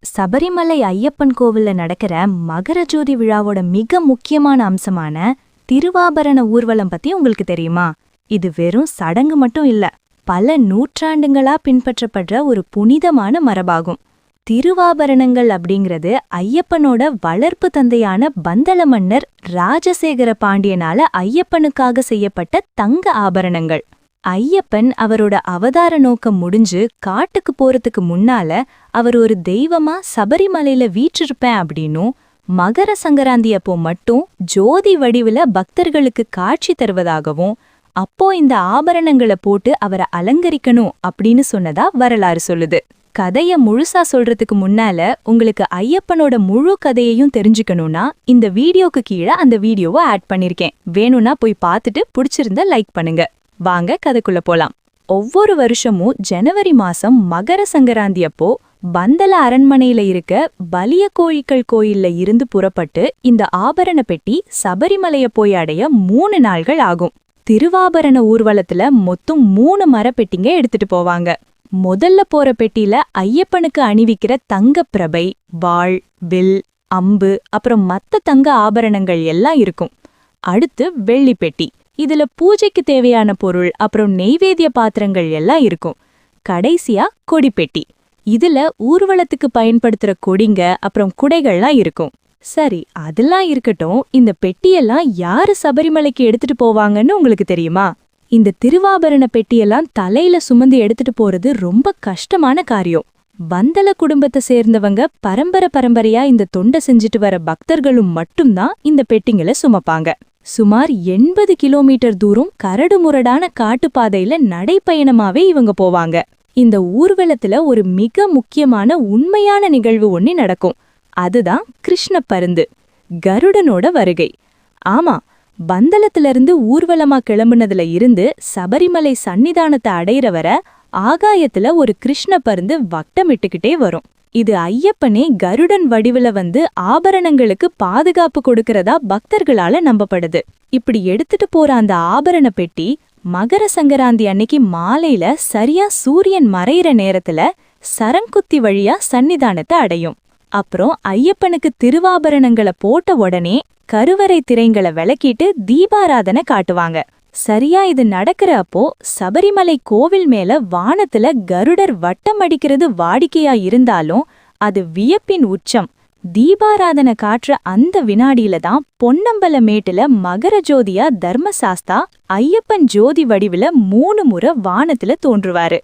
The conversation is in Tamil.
சபரிமலை ஐயப்பன் கோவில்ல நடக்கிற மகர ஜோதி விழாவோட மிக முக்கியமான அம்சமான திருவாபரண ஊர்வலம் பத்தி உங்களுக்கு தெரியுமா? இது வெறும் சடங்கு மட்டும் இல்ல, பல நூற்றாண்டுகளா பின்பற்றப்படுற ஒரு புனிதமான மரபாகும். திருவாபரணங்கள் அப்படிங்கிறது ஐயப்பனோட வளர்ப்பு தந்தையான பந்தல மன்னர் ராஜசேகர பாண்டியனால ஐயப்பனுக்காக செய்யப்பட்ட தங்க ஆபரணங்கள். ஐயப்பன் அவரோட அவதார நோக்கம் முடிஞ்சு காட்டுக்கு போறதுக்கு முன்னால அவர் ஒரு தெய்வமா சபரிமலையில வீற்றிருப்பேன் அப்படின்னும், மகர சங்கராந்தி அப்போ மட்டும் ஜோதி வடிவுல பக்தர்களுக்கு காட்சி தருவதாகவும், அப்போ இந்த ஆபரணங்களை போட்டு அவரை அலங்கரிக்கணும் அப்படின்னு சொன்னதா வரலாறு சொல்லுது. கதைய முழுசா சொல்றதுக்கு முன்னால உங்களுக்கு ஐயப்பனோட முழு கதையையும் தெரிஞ்சுக்கணும்னா இந்த வீடியோக்கு கீழே அந்த வீடியோவை ஆட் பண்ணிருக்கேன். வேணும்னா போய் பார்த்துட்டு பிடிச்சிருந்தா லைக் பண்ணுங்க. வாங்க கதைக்குள்ள போலாம். ஒவ்வொரு வருஷமும் ஜனவரி மாசம் மகர சங்கராந்தி அப்போ பந்தல அரண்மனையில இருக்க பலிய கோழிகள் கோயில்ல இருந்து புறப்பட்டு இந்த ஆபரண பெட்டி சபரிமலைய போய் அடைய 3 நாள்கள் ஆகும். திருவாபரண ஊர்வலத்துல மொத்தம் 3 மரப்பெட்டிங்க எடுத்துட்டு போவாங்க. முதல்ல போற பெட்டியில ஐயப்பனுக்கு அணிவிக்கிற தங்க பிரபை, வாள், வில், அம்பு அப்புறம் மத்த தங்க ஆபரணங்கள் எல்லாம் இருக்கும். அடுத்து வெள்ளி பெட்டி, இதுல பூஜைக்கு தேவையான பொருள் அப்புறம் நெய்வேத்திய பாத்திரங்கள் எல்லாம் இருக்கும். கடைசியா கொடிப்பெட்டி, இதுல ஊர்வலத்துக்கு பயன்படுத்துற கொடிங்க அப்புறம் குடைகள்லாம் இருக்கும். சரி, அதெல்லாம் இருக்கட்டும், இந்த பெட்டியெல்லாம் யாரு சபரிமலைக்கு எடுத்துட்டு போவாங்கன்னு உங்களுக்கு தெரியுமா? இந்த திருவாபரண பெட்டியெல்லாம் தலையில சுமந்து எடுத்துட்டு போறது ரொம்ப கஷ்டமான காரியம். பந்தல குடும்பத்தை சேர்ந்தவங்க பரம்பரையா இந்த தொண்டை செஞ்சுட்டு வர பக்தர்களும் மட்டும்தான் இந்த பெட்டிங்களை சுமப்பாங்க. சுமார் 80 கிலோமீட்டர் தூரம் கரடுமுரடான காட்டுப்பாதையில நடைப்பயணமாவே இவங்க போவாங்க. இந்த ஊர்வலத்துல ஒரு மிக முக்கியமான உண்மையான நிகழ்வு ஒண்ணு நடக்கும். அதுதான் கிருஷ்ண பருந்து, கருடனோட வருகை. ஆமா, பந்தலத்திலிருந்து ஊர்வலமா கிளம்புனதுல இருந்து சபரிமலை சன்னிதானத்தை அடையிற வர ஆகாயத்துல ஒரு கிருஷ்ண பருந்து வட்டமிட்டுக்கிட்டே வரும். இது ஐயப்பனே கருடன் வடிவுல வந்து ஆபரணங்களுக்கு பாதுகாப்பு கொடுக்கறதா பக்தர்களால நம்பப்படுது. இப்படி எடுத்துட்டு போற அந்த ஆபரண பெட்டி மகர சங்கராந்தி அன்னைக்கு மாலையில சரியா சூரியன் மறையிற நேரத்துல சரங்குத்தி வழியா சன்னிதானத்தை அடையும். அப்புறம் ஐயப்பனுக்கு திருவாபரணங்களை போட்ட உடனே கருவறை திரைங்களை விளக்கிட்டு தீபாராதனை காட்டுவாங்க. சரியா இது நடக்கிற அப்போ சபரிமலை கோவில் மேல வானத்துல கருடர் வட்டம் அடிக்கிறது வாடிக்கையா இருந்தாலும் அது வியப்பின் உச்சம். தீபாராதனை காட்டுற அந்த வினாடியில தான் பொன்னம்பல மேட்டுல மகர ஜோதியா தர்மசாஸ்தா ஐயப்பன் ஜோதி வடிவுல 3 முறை வானத்துல தோன்றுவாரு.